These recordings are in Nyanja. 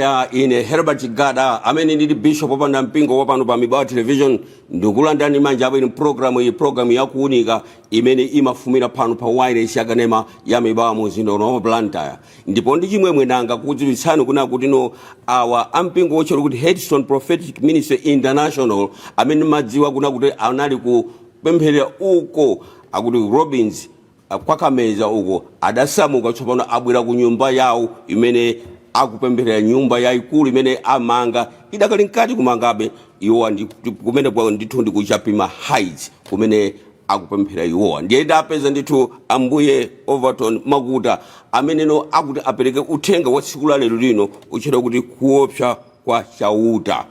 ya ine Herbert Gada amene ndili bishop wapanda mpingo wapano pa Mibawa Television ndikulandani manja apo ine program yakuunika imene imafumira pano pa wireless yakanema ya Mibawa muzinda wa Blantyre ndipo ndi chimwemwe nanga kudziwitsani kuna kuti no awa ampingo ochero kuti Headstone Prophetic Ministry International amene madziwa kuna kuti anali kupempherera uko akuti Robins kwakameza uko adasamuka tsopano abwera ku nyumba yawo imene akupempherera nyumba yaikulu imene amanga idakali nkati kumangabe iwowa kumene kwa ndithu ndikuchapima Heights kumene akupempherera iwowa ndiye ndapeza ndithu ambuye Overton Makuta amene no akuti apereke uthenga wa tsiku la lero lino uchera kuti kuopsa kwa chauta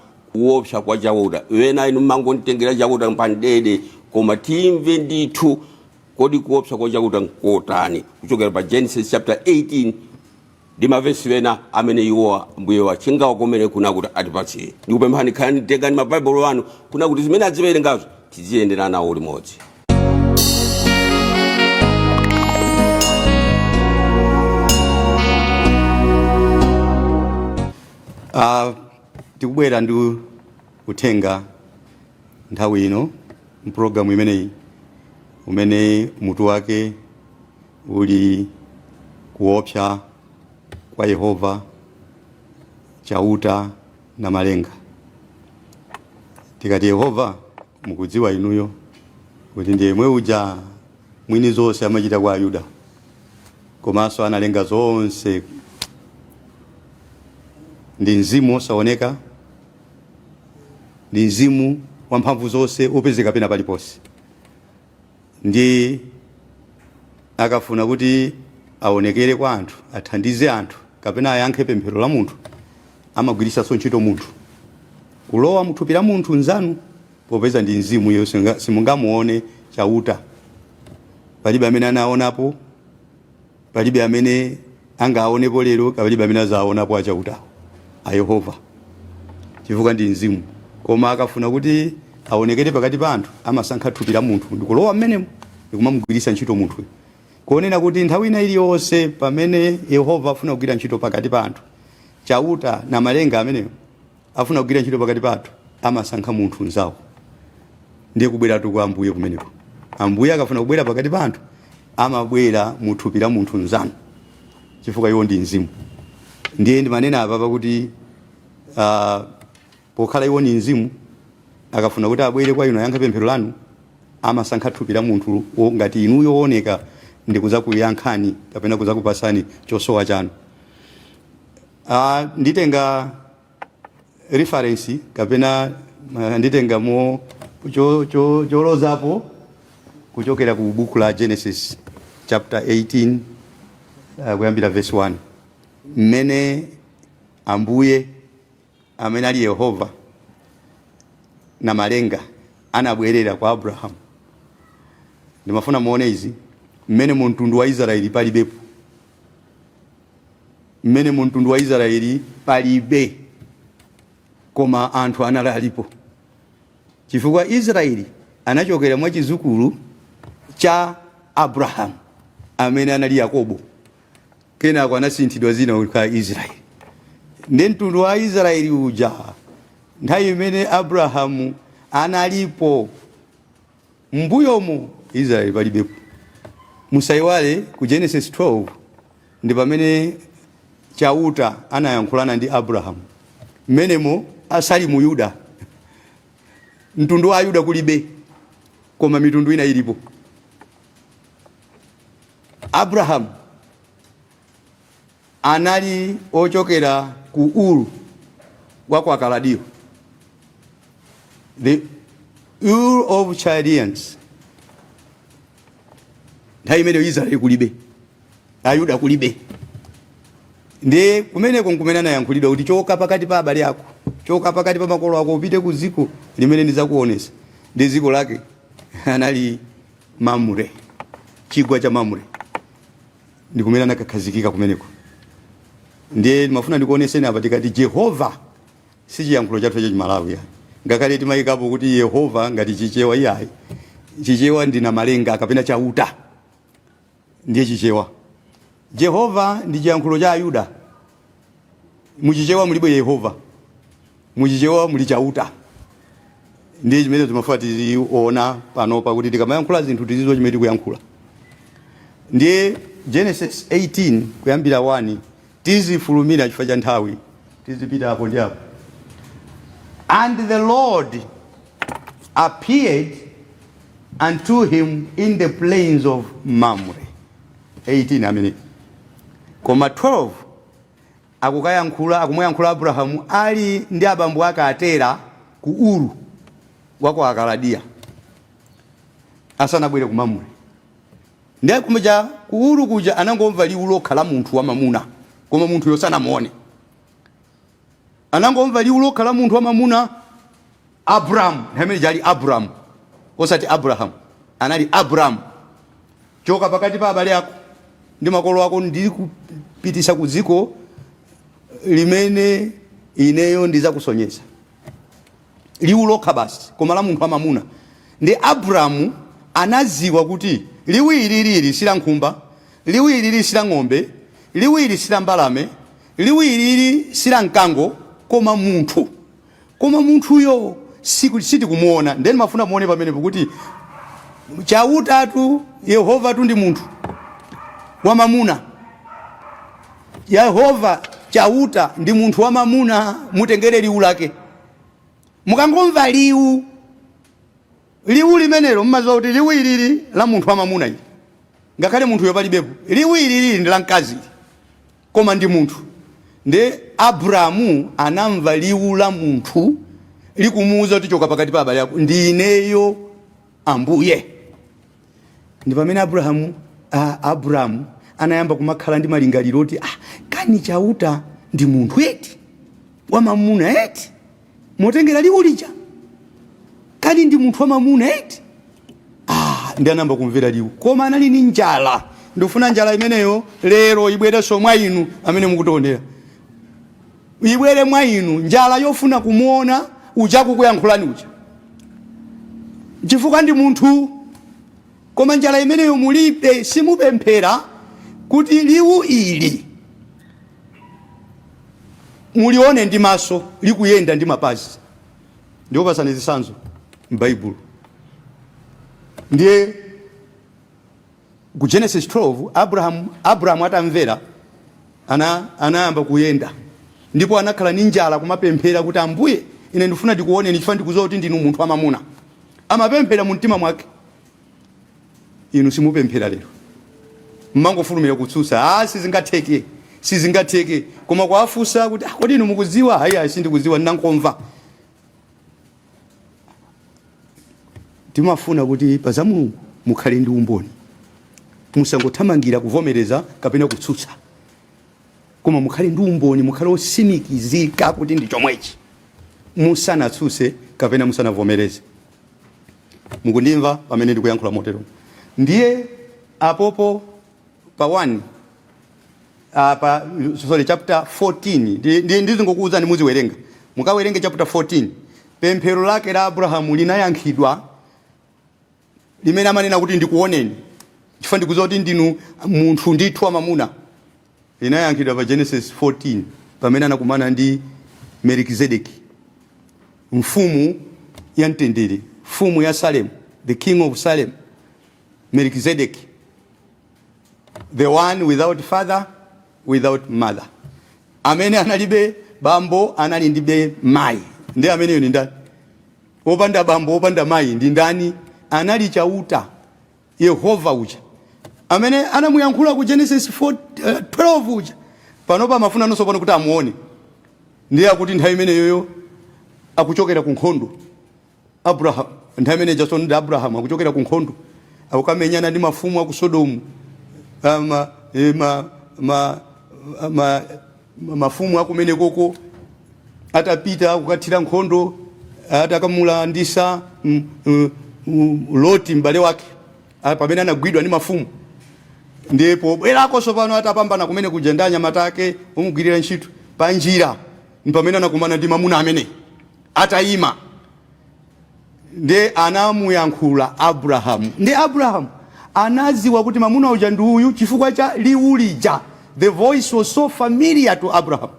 wena inu mangonditengera chauta mpandede koma timve ndithu kodi kuopsa kwa chauta nkotani kuchokera pa Genesis chapter 18 ndima verse wena amene iwowa mbuye wachingawa kumene kuna kuti atipatse ndikupemphani khani tengani mabaibulo wanu kuna kuti zimene aziwerengazo tiziyenderana nawo limodzi. Tikubwera ndi uthenga nthawi ino mpulogalamu imeneyi umene mutu wake uli kuopsa kwa Yehova, chauta na malenga. Tikati Yehova mukudziwa inuyo kuti ndiye mwe uja mwini zonse amachita kwa Ayuda komanso analenga zonse ndi mzimu osaoneka ndi mzimu wamphamvu zonse opezeka pena paliponse ndi akafuna kuti aonekere kwa anthu athandize anthu kapena ayankhe pemphero la munthu amagwiritsa ntchito munthu kulowa muthupi la munthu nzanu popeza ndi mzimu yonse simungamuone chauta palibe amene anaonapo palibe amene angaonepo lero palibe amene azaonapo achauta a Yehova chifukwa ndi mzimu koma akafuna kuti aonekere pakati pa anthu amasankha thupi la munthu ndikulowa mmenemo ndikumamugwiritsa ntchito munthu kuonena kuti nthawi ina iliyonse pamene Yehova afuna kugwira ntchito pakati pa anthu chauta na malenga amenewo afuna kugwira ntchito pakati pa anthu amasankha munthu nzawo ndiye kubwera tu kwa ambuye kumeneko ambuye akafuna kubwera pakati pa anthu amabwera muthupi la munthu nzanu chifukwa iwo ndi mzimu ndiye ndimanena apa pakuti pokhala iwo ni mzimu akafuna kuti abwere kwa inu ayankhe pemphero lanu amasankha thupi la munthu ngati inuyo wooneka ndikuza kuyankhani kapena kuza kupasani chosowa chanu. Nditenga reference kapena nditenga mo cholozapo kuchokera ku buku la Genesis chapter 18 kuyambira verse 1 mmene ambuye amene ali Yehova na malenga anabwerera kwa Abraham. Ndimafuna muone izi mmene mtundu wa Israeli palibepo mmene mtundu wa Israeli palibe koma anthu analipo chifukwa Israeli anachokera mwa chizukulu cha Abraham amene anali Yakobo kenako anasinthidwa zina kwa Israeli ndi mtundu wa Israeli uja nthawi imene Abrahamu analipo mbuyomo Israeli palibepo. Musaiwale ku Genesis 12 ndi pamene chauta anayankhulana ndi Abraham mmenemo asali mu Yuda mtundu wa Yuda kulibe koma mitundu ina ilipo. Abraham anali ochokera ku Uru kwa Kaladio, the Ur of Chaldeans. Nthawi imene Israeli kulibe Ayuda kulibe ndi kumeneko nkumenana yankhulidwa kuti choka pakati pa abale ako choka pakati pa makolo ako upite ku dziko limene ndizakuonesa ndi dziko lake anali Mamre chigwa cha Mamre ndikumenana kakhazikika kumeneko. Ndiye mafuna ndikuoneseni apa tikati Jehova si chiyankhulo chathu cha Malawi ngakhale timayikapo kuti Yehova ngati chichewa iyayi chichewa ndina malenga kapena chauta ndiye chichewa. Jehova ndi chiyankhulo cha Ayuda muchichewa mulibe Yehova, muchichewa muli chauta. Ndi chimene timafuationa pano pakuti tikamayankhula zinthu tizizo chimene tikuyankhula. Ndiye Genesis 18 kuyambira 1 tizifulumira chifukwa cha nthawi, tizipita hapo ndi hapo. And the Lord appeared unto him in the plains of Mamre. 18 amene. Koma 12 akumuyankhula Abrahamu ali ndi abambo ake Atera ku Uru wako Akaladia asanabwere ku Mamre. Ndiye kumaja ku Uru kuja anangomva liwu lokhala munthu wamamuna, koma munthu yosanamuone. Anangomva liwu lokhala munthu wamamuna Abraham, amene jali Abraham osati Abraham, anali Abraham. Choka pakati pa abale ako ndi makolo ako ndi kupitisa ku dziko limene ineyo ndizakusonyeza. Liwu lokha basi koma la munthu wamamuna. Ndi Abrahamu anaziwa kuti liwu ilili sila nkhumba, liwu ilili sila ng'ombe, liwu ilili sila mbalame, liwu ilili sila mkango, koma munthu. Koma munthuyo siti kumuona. Ndeni mafuna muone pamene kuti chautatu Yehova tu ndi munthu wamamuna. Yehova chauta ndi munthu wamamuna, mutengere liwu lake. Mukangomva liwu limenelo mmaziwa kuti liwu ilili la munthu wamamuna ili. Ngakhale munthu yopalibepo. Liwu ilili ndi la mkazi koma ndi munthu. Nde Abrahamu anamva liwu la munthu likumuuza kuti choka pakati pa abale ako ndi ineyo Ambuye. Ndi pamene Abrahamu anayamba kumakhala ndi malingaliro kuti kani chauta ndi munthu eti wamamuna eti, motengera liwu lija kani ndi munthu wamamuna eti. Ndi anayamba kumvera liwu, koma anali ni njala. Ndifuna njala imeneyo lero ibwerenso mwa inu amene mukutionera. Ibwere mwa inu njala yofuna kumuona uja kukuyankhulani uja, chifukwa ndi munthu. Koma njala imeneyo mulibe, simupemphera kuti liwu ili mulione ndi maso likuyenda ndi mapazi. Ndiyo pasani zisanzo m'Baibulo. Ndiye ku Genesis 12 Abrahamu atamvera anayamba kuyenda, ndipo anakhala ni njala kumapemphera kuti Ambuye ine ndifuna ndikuone ndifa ndikuzoa kuti ndinu munthu wamamuna. Amapemphera mu mtima mwake. Inu simupemphera lero, mmangofulumira kutsutsa sizingatheke koma kwafusa kuti kodi inu mukuziwa? Hayi sindikuziwa, ndinangomva. Timafuna kuti paza Mulungu mukhale ndi umboni, musangothamangira kuvomereza kapena kutsutsa, koma mukhale ndi umboni, mukhale osimikizika kuti ndi chomwechi, musanatsutse kapena musanavomereze. Mukundimva pamene ndikuyankhula motero? Ndiye apopo pa 1 chapter 14 ndizingokuwuzani muziwerenga, mukawerenge chapter 14. Pemphero lake la Abrahamu linayankhidwa limene amanena kuti ndikuoneni chifukwa ndikuzoa kuti ndinu munthu ndithu wamamuna. Linayankhidwa pa Genesis 14 pamene anakumana ndi Melkizedeki, mfumu ya mtendere, mfumu ya Salem, the king of Salem. Melkizedeki, the one without father, without mother, amene analibe bambo, anali ndibe mai. Ndi amene yoni ndani? Opanda bambo, opanda mai ndi ndani? Anali chauta Yehova uja amene anamuyankhula ku Genesis 12 uja. Panopa mafuna nonso pano kuti amuone. Ndiye akuti nthawi imene yoyo akuchokera ku nkhondo Abraham, nthawi imene Jason ndi Abraham akuchokera ku nkhondo akamenyana ndi mafumu aku Sodomu, mafumu akumene koko atapita kukathira nkhondo, atakamulandisa Loti mbale wake pamene anagwidwa ndi mafumu. Ndipo bwerako sopano atapambana kumene kujendanya matake umugwirira ntchito pa njira, pamene anakumana ndi mamuna amene atayima. Nde anamuyankhula Abrahamu. Ndi Abrahamu anaziwa kuti mamuna uja ndi uyu chifukwa cha liwu lija. The voice was so familiar to Abraham.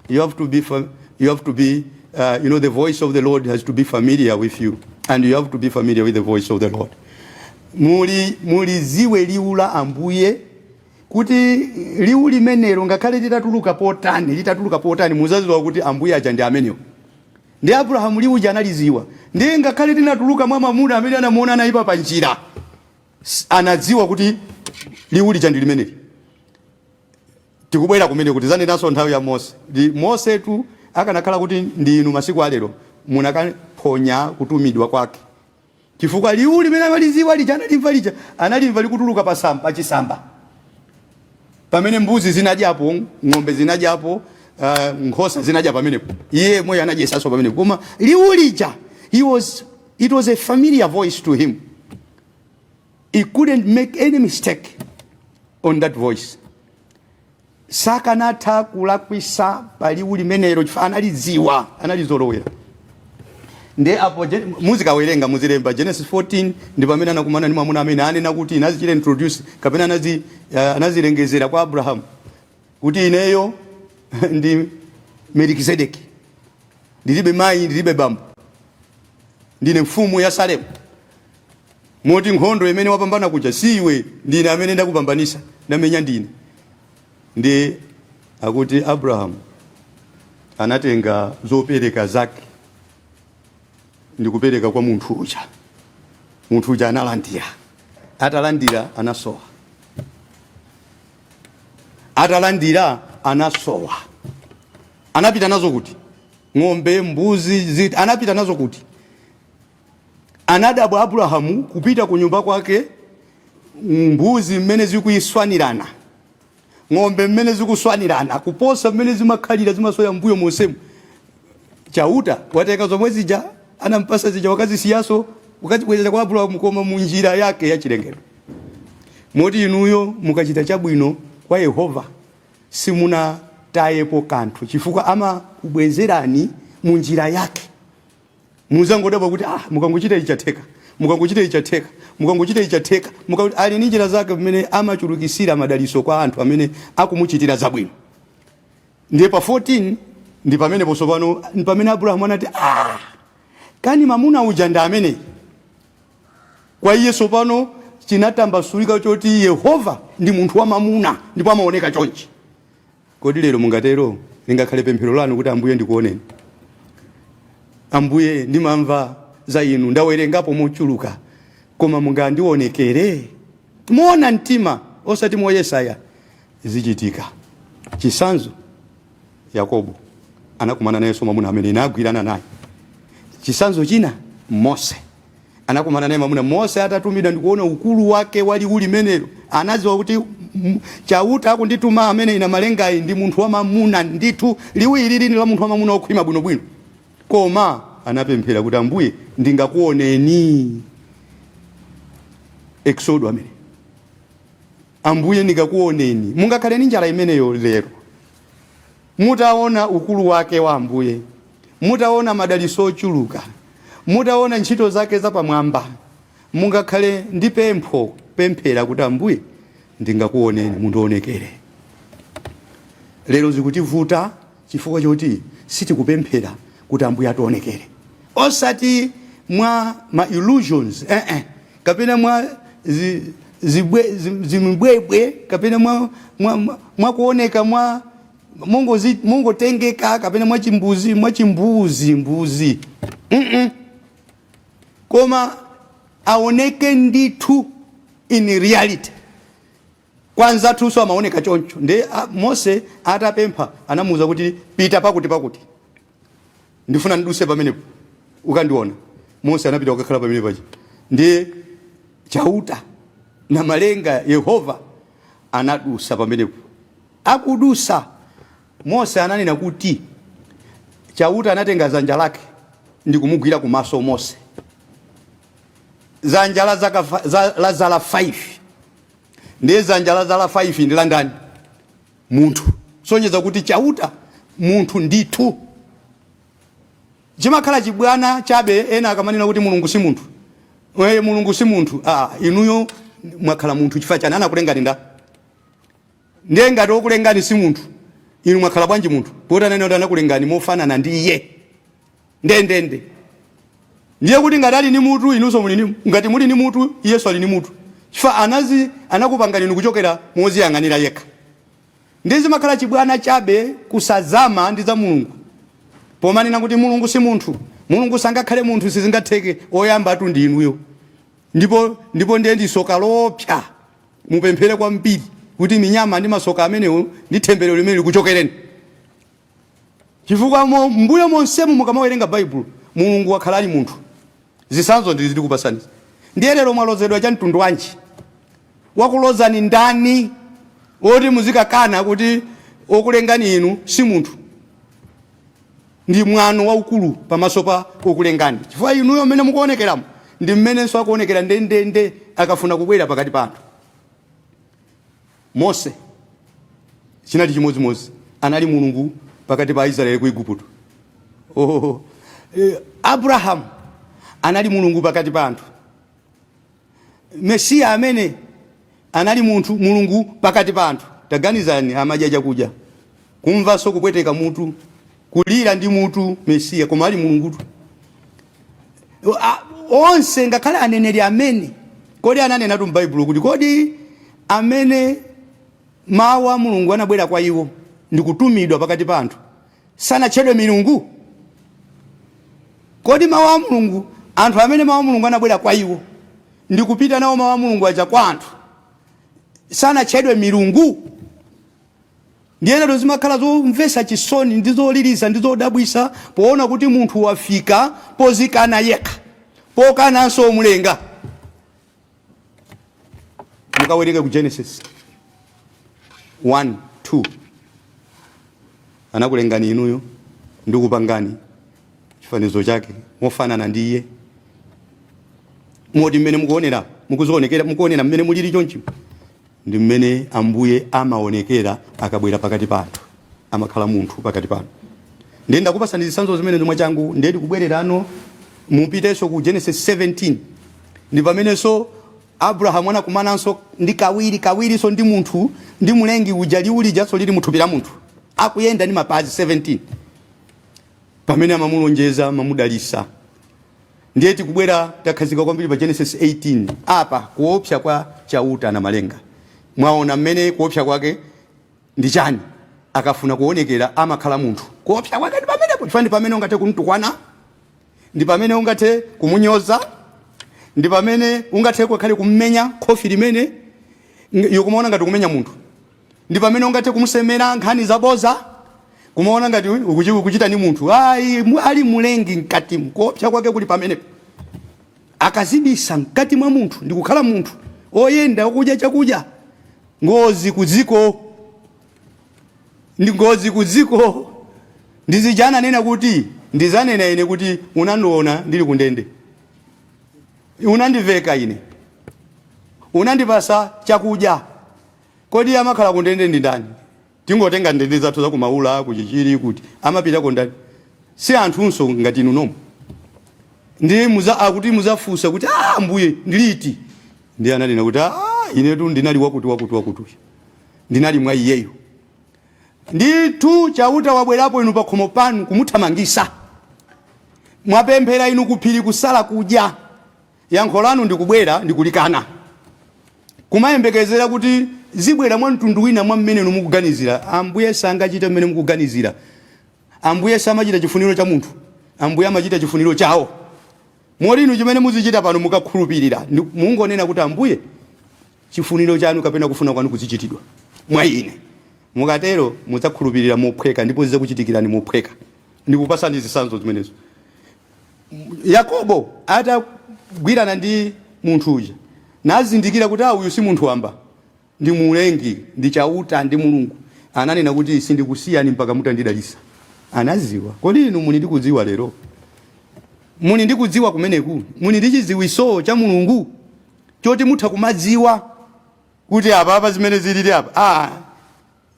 You have to be the voice of the Lord has to be familiar with you, and you have to be familiar with the voice of the Lord. Muli ziwe liwu la Ambuye, kuti liwu limenelo ngakhale litatuluka potani muzaziwa kuti Ambuye aja ndi ameneyo. Ndi Abrahamu liwu analiziwa. Ndi ngakhale linatuluka mwa mwamuna amene anamuona anaipa pa njira, anadziwa kuti liwu lija ndi limeneli. Tikubwera kumene kuti zanenanso nthawi ya Mose tu akanakhala kuti ndi inu masiku alero munakaphonya kutumidwa kwake. Chifukwa liwu limene amaliziwa lija analimva likutuluka pa chisamba. Pamene mbuzi zinadyapo, ng'ombe zinadyapo, nkhosa zinadya pamenepo. Iye moyo anadyesanso pamenepo. Koma liwu lija, it was a familiar voice to him. He couldn't make any mistake on that voice. Sakanatha kulakwisa pa liwu limenelo chifukwa analizolowera. Nde apo muzikawerenga muzilemba Genesis 14 ndi pamene anakumana ndi mwamuna amene anena kuti inazichita introduce kapena anazilengezera kwa Abraham kuti ineyo ndi Melkizedeki, ndilibe mayi ndilibe bambo, ndine mfumu ya Salemu. Moti nkhondo imene wapambana kuja siwe, ndine amene ndakupambanisa, ndamenya ndine. Ndi akuti Abraham anatenga zopereka zake ndi kupereka kwa munthu uja. Munthu uja analandira. Atalandira anasowa. Anapita nazo kuti? Ng'ombe, mbuzi, anapita nazo kuti? Anadabwa Abrahamu kupita ku nyumba kwake, mbuzi mmene zikuyiswanirana, ng'ombe mmene zikuswanirana, kuposa mmene zimakhalira zimasoya mbuyo monsemu. Chauta wateka zomwe zija anampasa zija wakazisiyaso ukazibwezera kwa Abrahamu koma munjira yake ya chilengedwe. Moti inuyo mukachita chabwino kwa Yehova simuna tayepo kanthu chifukwa ama kubwezerani munjira yake. Muzangodabwa kuti mukangochita ichatheka, ali ndi njira zake pamene amachulukisira madaliso kwa anthu amene akumuchitira zabwino. Ndiye pa 14 ndi pamene posopano pamene Abrahamu anati kani mamuna uja ndi amene. Kwa iye sopano chinatambasulika choti Yehova ndi munthu wa mamuna ndipo amaoneka chonchi. Kodi lero mungatero lingakhale pemphero lanu kuti Ambuye ndikuoneni. Ambuye ndimamva za inu, ndawerengapo mochuluka, koma mungandionekere. Muona mtima osati moyesaya zichitika. Chisanzo Yakobo anakumana naye mwamuna amene inagwirana naye. Chisanzo china Mose anakumana naye mwamuna. Mose atatumidwa ndikuona ukulu wake wali uli menelo, anaziwa kuti chauta akundituma amene ina malengayi ndi munthu wa mamuna ndithu, liwiri lini la munthu wa mamuna okhwima bwinobwino. Koma anapemphera kuti Ambuye ndingakuoneni. Exodo amene Ambuye ndingakuoneni. Mungakhale ni njala imeneyo lero, mutaona ukulu wake wa Ambuye, mutaona madaliso ochuluka, mutaona ntchito zake zapamwamba, mungakhale ndi pemphera kuti Ambuye ndingakuoneni, mundione. Lero zikutivuta chifukwa choti sitikupemphera kuti Ambuye ationekere. Osati mwa ma illusions, kapena mwa zimubwebwe, kapena mwa kuoneka mwa Mungu tengeka, kapena mwa chimbuzi. Koma aoneke ndithu in reality. Kwanza tuso amaoneka choncho. Nde Mose atapempha anamuza kuti pita pakuti. Ndifuna ndiduse pamenepo ukandiona. Mose anapita ukakhala pamene paja. Ndiye chauta na malenga Yehova anadusa pamenepo. Akudusa Mose ananena kuti chauta anatenga zanja lake ndi kumugwira kumaso Mose. Zanja la zala 5. Ndiye zanja la zala 5 ndi landani munthu. Sonyeza kuti chauta munthu ndithu. Chimakhala chibwana chabe ena akamanena kuti Mulungu si munthu. Mulungu si munthu. Inuyo mwakhala munthu chifukwa chani anakulengani nda. Ndiye ngati okulengani si munthu, inu mwakhala bwanji munthu pota nene anakulengani mofanana ndi iye ndendende ndiye kuti ngati ali ni mutu inunso muli ni ngati muli ni mutu Yesu ali ni mutu chifukwa anakupangani inu kuchokera moziyang'anira yekha ndizi makhala chibwana chabe kusazama ndi za Mulungu pomanena kuti Mulungu si munthu Mulungu sangakhale munthu sizingatheke oyamba atu ndi inuyo ndipo ndiye ndisoka lopya mupemphere kwambiri kuti minyama ndi masoka amenewo ndi temberero limene likuchokereni chifukwa mbuyo monsemu mukamawerenga Baibulo Mulungu wakhala ali munthu zisanzo ndizidi kupasani ndiye lero mwalozedwa cha mtundu wanji wakulozani ndani oti muzikakana kuti okulengani inu si munthu ndi mwano waukulu pamaso pa okulengani chifukwa inuyo mmene mukuonekeramo ndi mmenenso akuonekera ndendende akafuna kubwera pakati pa anthu Mose chinali chimodzimodzi anali Mulungu pakati pa Israeli ku Igupto Abraham anali Mulungu pakati pa anthu Mesiya amene anali Mulungu pakati pa anthu taganizani amadya chakudya kumvanso kupweteka mutu kulira ndi mutu Mesiya koma ali Mulungutu onse ngakhale aneneri amene kodi ananena tu m'Baibulo kuti kodi amene mawu a Mulungu anabwera kwa iwo ndi kutumidwa pakati pa anthu sanatchedwe milungu kodi mawu a Mulungu anthu amene mawu a Mulungu anabwera kwa iwo ndi kupita nawo mawu a Mulungu aja kwa anthu sanatchedwe milungu ndiyena tozimakhala zomvetsa chisoni ndi zoliriza ndi zodabwisa poona kuti munthu wafika pozikana yekha pokananso omulenga mukawerenge ku Genesis 1:2 anakulengani inuyo ndikupangani chifanizo chake mofanana ndi iye moti mmene mukuonera mukuonera mmene mulili chonchi ndi mmene Ambuye amaonekera akabwera pakati pa anthu amakhala munthu pakati pano ndiye ndakupasani zisanzo zimene ndimwe changu ndiye kubwererano mupiteso ku Genesis 17 ndi pamenenso Abraham anakumananso ndi kawiriso ndi munthu ndi mulengi uja liulijanso lili muthupi la munthu akuyenda ndi mapazi 17 pamene amamulonjeza mamudalisa ndiye tikubwera takhazika kwambiri pa Genesis 18 apa kuopsa kwa chauta na malenga mwaona mmene kuopsa kwake ndi chani akafuna kuonekera amakhala munthu kuopsa kwake ndi pamenepo chifani pamene ungathe kumtukwana ndi pamene ungathe kumunyoza ndi pamene ungathe kukhale kummenya khofi limene yokumaona ngati kumenya munthu ndi pamene ungathe kumsemera nkhani zaboza kumaona ngati ukuchita ni munthu ali mulengi mkati mkuopsa kwake kuli pamene akazibisa mkati mwa munthu ndi kukhala munthu oyenda okudya chakudya ngozi kudziko ndizijana nena kuti ndizanena ine kuti unandiona ndili kundende unandiveka ine unandipasa chakudya kodi amakhala kundende ndi ndani tingotenga ndende zathu za kumaula kuchichiri kuti amapita kondani si anthunso ngati inu nomwe ndi akuti muzafusa kuti Ambuye ndiliti ndi analina kuti inetu ndinali wakuti ndinali mwa iyeyo nditu chauta wabwerapo inu pakhomo panu kumuthamangisa mwapemphera inu kuphiri kusala kudya yankho lanu ndikubwera ndikulikana kumayembekezera kuti zibwera mwa mtundu wina mwa mmene mukuganizira Ambuye sangachita mmene mukuganizira Ambuye samachita chifuniro cha munthu Ambuye amachita chifuniro chawo moti inu chimene muzichita pano mukakhulupirira mungonena kuti Ambuye chifuniro chanu kapena kufuna kwanu kuzichitidwa mwa ine mukatero mudzakhulupirira mophweka ndipo zizakuchitikirani mophweka ndikupasani zisanzo zimenezo Yakobo atagwirana ndi munthu uja nazindikira kuti uyu si munthu wamba ndi mulengi ndi chauta ndi Mulungu ananena kuti sindikusiyani mpaka mutandidalisa anaziwa kodi inu muni ndikudziwa lero muni ndikudziwa kumeneku muni ndi chidziwiso cha Mulungu choti mutha kumadziwa kuti apa zimene zilili apa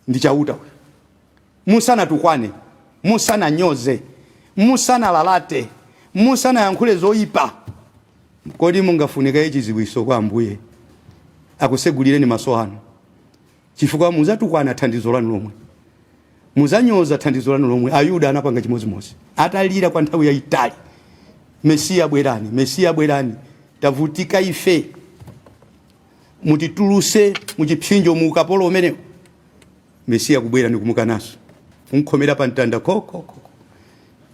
ndi chauta musana tukwane musana nyoze musana lalate musana yankhule zoyipa kodi mungafunika chidziwiso kwa Ambuye akusegulireni maso anu chifukwa muzatukwana thandizo lanu lomwe muzanyoza thandizo lanu lomwe Ayuda anapanga chimodzimodzi atalira kwa nthawi yayitali. Mesiya bwerani, Mesiya bwerani, tavutika ife, mutituluse muchipsinjo mu ukapolo umenewo. Mesiya kubwera ndi kumukanaso, kunkhomera pa mtanda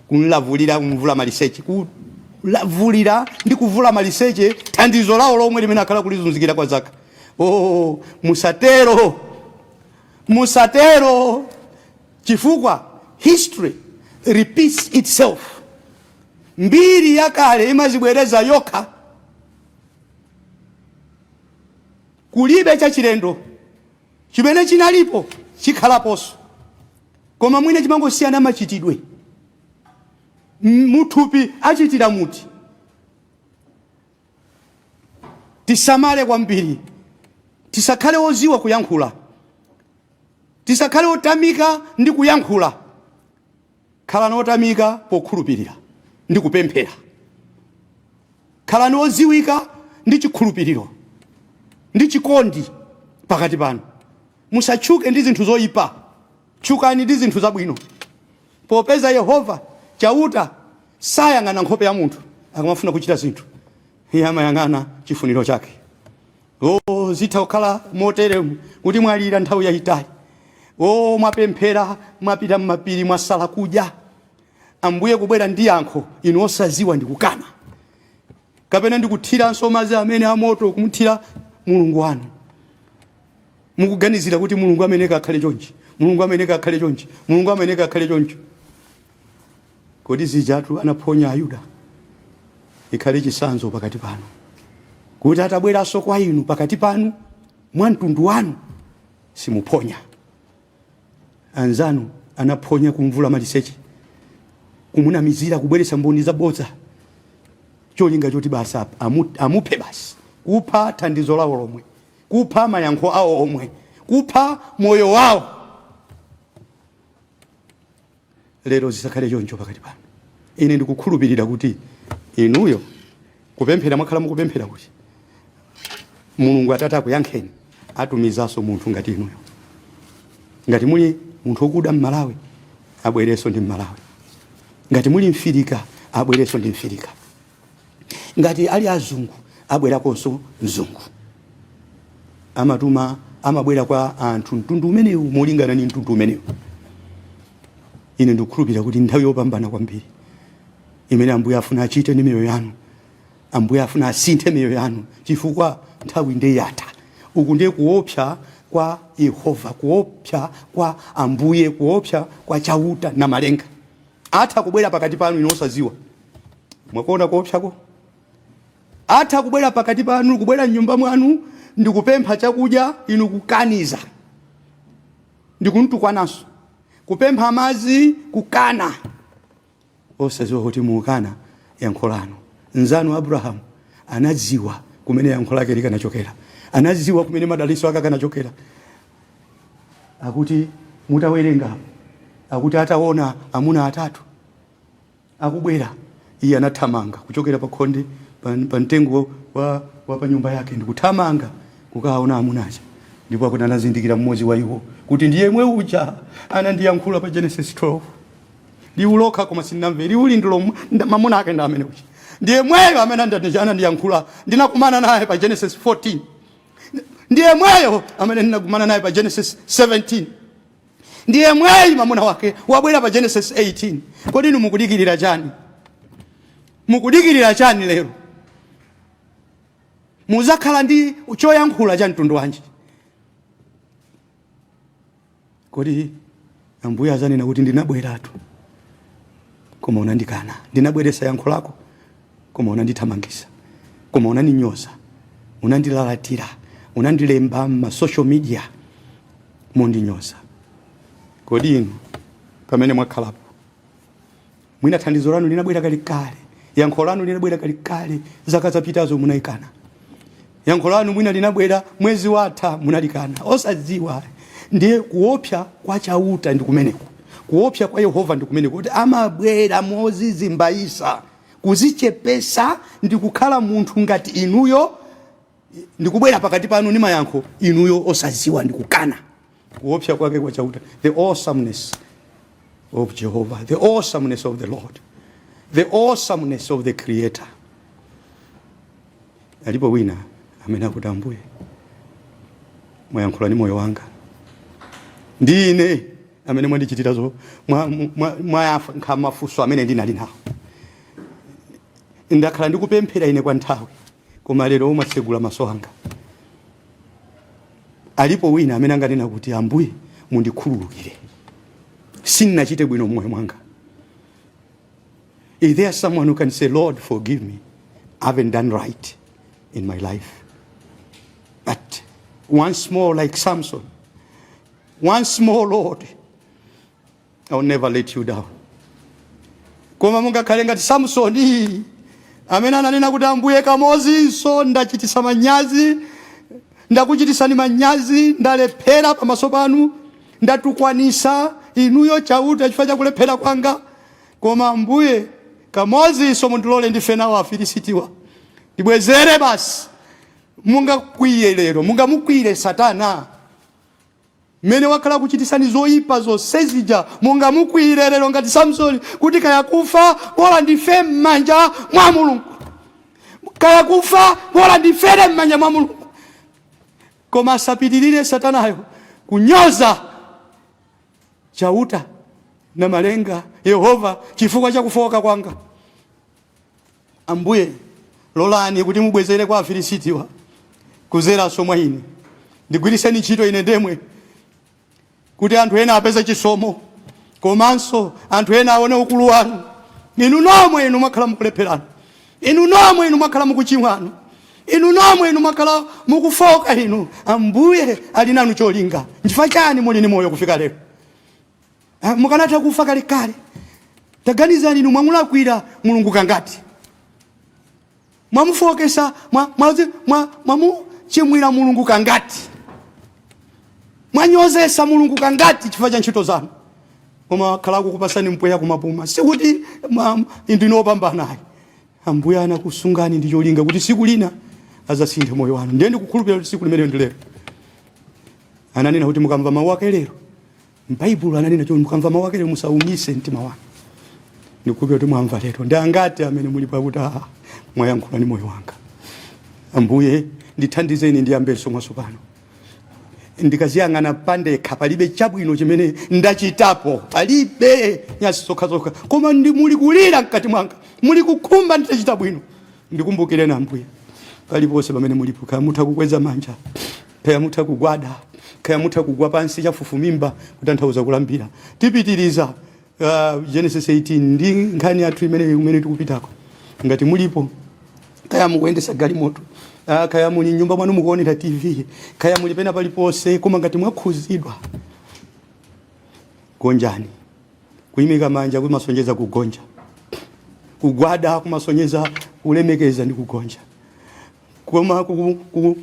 kunlavulira kumvula maliseche, kulavulira ndi kuvula maliseche thandizo lawo lomwe limene akhala kulizunzikira kwa zaka. Musatero, musatero, chifukwa history repeats itself. Mbiri yakale imazibwereza yokha. Kulibe cha chilendo chimene chinalipo chikhalaponso, koma mwina chimangosiyana machitidwe. Muthupi achitira muti. Tisamale kwambiri, tisakhale oziwa kuyankhula, tisakhale otamika ndi kuyankhula. Khalani otamika pokhulupirira ndi kupemphera. Khalani oziwika ndi chikhulupiriro ndi chikondi pakati panu. Musatchuke ndi zinthu zoyipa, tchukani ndi zinthu zabwino. Popeza Yehova chauta sayang'ana nkhope ya munthu akamafuna kuchita zinthu, iye amayang'ana chifuniro chake. Zitha kukhala motere kuti mwalira nthawi yayitali, mwapemphera, mwapita m'mapiri, mwasala kudya, Ambuye kubwera ndi yankho, inu osaziwa ndi kukana, kapena ndi kuthiranso madzi amene amoto kumuthira Mulungu wanu. Mukuganizira kuti Mulungu ameneka akhale chonchi, Mulungu ameneka akhale chonchi, Mulungu ameneka akhale chonchi. Kodi zijatu anaphonya Ayuda ikhale chisanzo pakati panu, kuti atabweranso kwa inu pakati panu mwa mtundu wanu simuphonya. Anzanu anaphonya kumvula maliseche, kumunamizira, kubweretsa mboni zabodza, cholinga choti basa amuphe basi, kupha thandizo lawo lomwe, kupha mayankho awo omwe, kupha moyo wawo. Lero zisakhale choncho pakati panu. Ine ndikukhulupirira kuti inuyo kupemphera mwakhala mukupemphera kuti Mulungu Atate akuyankheni, atumizanso munthu ngati inuyo. Ngati muli munthu okuda m'Malawi, abwerenso ndi m'Malawi. Ngati muli mfirika, abwerenso ndi mfirika. Ngati ali azungu, abwerakonso mzungu. Amatuma, amabwera kwa anthu mtundu umenewu molingana ni mtundu umenewu. Ine ndikukhulupirira kuti nthawi yopambana kwambiri imene Ambuye afuna achite ndi miyoyo yanu, Ambuye afuna asinthe miyoyo yanu, chifukwa nthawi ndi yatha. Uku ndiye kuopsa kwa Yehova, kuopsa kwa Ambuye, kuopsa kwa chauta na malenga. Atha kubwera pakati panu inu osaziwa. Mwakuona kuopsako? Atha kubwera pakati panu, kubwera nyumba mwanu ndikupempha chakudya inu kukaniza, ndikuntukwananso, kupempha madzi kukana. Osaziwa kuti mukana yankho lanu. Nzanu Abrahamu anadziwa kumene yankho lake likanachokera, anadziwa kumene madalitso ake akanachokera. Akuti mutawerenga, akuti ataona amuna atatu akubwera, iye anathamanga kuchokera pa khonde pa mtengo wa pa nyumba yake, ndikuthamanga kukaona amunacha. Ndipo akuti anazindikira mmodzi wa iwo kuti ndiye mwe uja anandiyankhula pa Genesis 12. Liuloka koma sinamve, liuli ndilo mamuna ake nda amene uja. Ndiye mweyo amene anandiyankhula, ndinakumana naye pa Genesis 14. Ndiye mweyo amene ndinakumana naye pa Genesis 17. Ndiye mweyo mamuna wake wabwera pa Genesis 18. Kodi inu mukudikirira chani? Mukudikirira chani lero? Muzakhala ndi choyankhula cha mtundu wanji? Kodi Ambuye azanena kuti ndinabweratu koma unandikana, ndinabweresa yankho lako koma unandithamangisa, koma unaninyoza, unandilalatira, unandilemba ma social media mondinyoza. Kodi inu pamene mwakhalapo mwina thandizo lanu linabwera kalikale, yankho lanu linabwera kalikale, zaka zapitazo munayikana. Yankho lanu mwina linabwera mwezi watha munalikana, osadziwa. Ndiye kuopsa kwa chauta ndi kumeneko, kuopsa kwa Yehova ndi kumeneko, kuti amabwera mozizimbaisa, kuzichepesa ndi kukhala munthu ngati inuyo, ndi kubwera pakati panu ni mayankho inuyo osadziwa ndi kukana. Kuopsa kwake kwa chauta, the awesomeness of Jehovah, the awesomeness of the Lord, the awesomeness of the Creator. Alipo wina amene akuti Ambuye mwayankhula ni moyo wanga, ndine amene mwandichitira zo mwayankha mafunso amene ndinali nawo, ndakhala ndikupemphera ine kwa nthawi koma lero umatsegula maso anga. Alipo wina amene anganena kuti Ambuye mundikhululukire, sinnachite bwino mmoyo mwanga. Is there someone who can say, Lord, forgive me, I haven't done right in my life? But once more, like Samson, once more, Lord, I'll never let you down. Koma munga kalenga ti Samsoni amene ananena kuti Ambuye kamozinso ndachitisa manyazi, ndakuchitisani manyazi, ndalephera pamaso panu, ndatukwanisa inuyo chauta chifukwa cha kulephera kwanga. Koma Ambuye kamozinso mundilole ndife nawo Afilisitiwa, ndibwezere basi. Munga kwiye lero, munga mukwire Satana mene wakhala kuchitisani zoyipa zonsezija, munga mukwire lero ngati Samsoni kuti kaya kufa bola ndife m'manja mwa Mulungu, kaya kufa bola ndifere m'manja mwa Mulungu. Koma asapitirire Satanayo kunyoza chauta na malenga Yehova chifukwa cha kufoka kwanga. Ambuye lolani kuti mubwezere kwa Afilisitiwa kuzera somwa ine, ndigwiriseni ntchito ine ndemwe kuti anthu ena apeze chisomo, komanso anthu ena aone ukulu wanu. Inu nomwe inu mwakhala mukulepherana, inu nomwe inu mwakhala mukuchimwano, inu nomwe inu mwakhala mukufoka inu. Ambuye ali nanu cholinga. Nchifukwa chani muli ni moyo kufika lero? Mukanatha kufa kalekale. Taganizani inu mwamulakwira Mulungu kangati, mwamufokesa mwamuchimwira Mulungu kangati, mwanyozesa Mulungu kangati chifukwa cha ntchito zanu. Koma khala kukupasani mpweya kumapuma, sikuti inu inopambana naye. Ambuye anakusungani ndi cholinga kuti siku lina azasinthe moyo wanu. Ndiye ndikukhulupirira kuti siku limene ndi lero. Ananena kuti mukamva mawu ake lero, m'Baibulo ananena kuti mukamva mawu ake lero musaumise mtima wanu. Ndikukhulupirira kuti mwamva lero. Ndi angati amene muli pakuti mwayankhula ni moyo wanga. Ambuye ndithandizeni ndiyambenso mwasopano. Ndikaziyang'ana pandekha palibe chabwino chimene ndachitapo, palibe nyasi zokha. Koma muli kulira mkati mwanga, muli kukhumba nditachita bwino. Ndikumbukireni Ambuye paliponse pamene mulipo, kaya mutha kukweza manja, kaya mutha kugwada, kaya mutha kugwa pansi chafufumimba kutanthauza kulambira. Tipitiriza Genesis 18 ndi nkhani yathu imene tikupitako. Ngati mulipo, kaya mukuyendesa galimoto, kaya muli nyumba mwanu mukuonera TV, kaya muli pena paliponse, koma ngati mwakhuzidwa, gonjani. Kuyimika manja kumasonyeza kugonja, kugwada kumasonyeza kulemekeza ndi kugonja, koma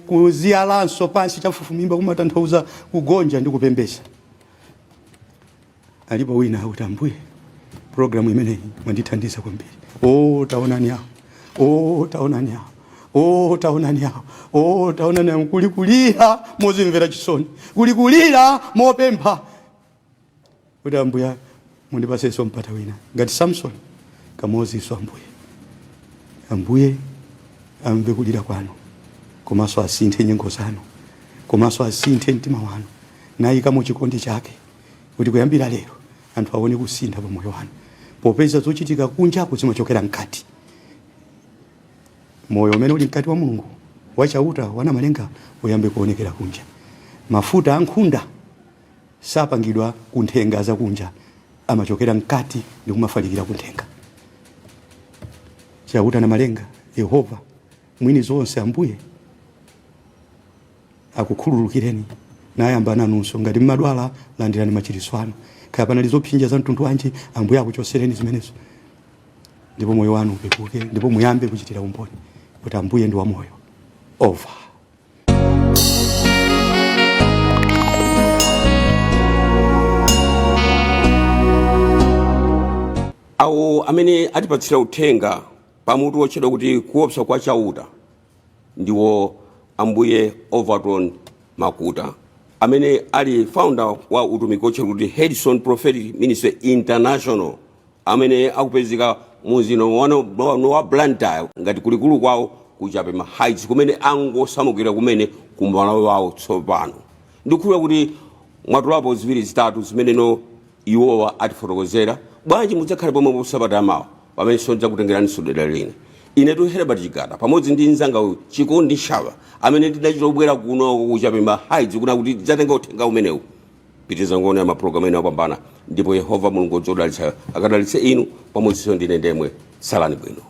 kuziyalanso pansi chafufumimba kumatanthauza kugonja ndi kupembesa. Alipo wina akuti Ambuye programu imeneyi mwandithandiza kwambiri. Taonani awo, taonani awo, taonani awo, taonani awo, kulikulira mozimvera chisoni, kulikulira mopempha. Kuti Ambuye mundipasenso mpata wina ngati Samson kamozinso. Ambuye amve kulira kwanu, komanso asinthe nyengo zanu, komanso asinthe mtima wanu, nayika mu chikondi chake kuti kuyambira lero anthu aone kusintha pa moyo wanu. Popeza zochitika kunja zimachokera mkati. Moyo umene uli mkati wa Mulungu wachauta wana malenga uyambe kuonekera kunja. Mafuta ankhunda sapangidwa kunthenga za kunja, amachokera mkati ndi kumafalikira kunthenga. Chauta na malenga Yehova mwini zonse Ambuye akukhululukireni nayamba nanunso. Ngati mmadwala landirani machiritso anu, kaya panali zopsinja za mtundu wanji Ambuye akuchosereni zimenezo, ndipo moyo wanu upepuke, ndipo muyambe kuchitira umboni kuti Ambuye ndi wa moyo. Over. Awo amene atipatsira uthenga pamutu wotchedwa kuti kuopsa kwa chauta ndiwo Ambuye Overton Makuta amene ali founder wa utumiki otchedwa kuti Hedson Prophetic Ministry International, amene akupezeka muzino wa Blantyre ngati kulikulu kwawo kuchapema Heights, kumene angosamukira kumene kumalo wawo tsopano. Ndikukhulupirira kuti mwatulapo ziwiri zitatu zimene iwowa atifotokozera. Bwanji mudzakhale pomwe posabata amawa pamene sonja kutengerani sudera lina. Ine tu Herbert Chigada pamodzi ndi nzanga Chikondi Shava amene tidachita kubwera kuno kuchapema Heights kuna kuti tidzatenga uthenga umenewu. Pitiza ngone ama program ena opambana ndipo Yehova Mulungu odzodalitsa akadalitse inu pamodzi ndine ndemwe. Salani bwino.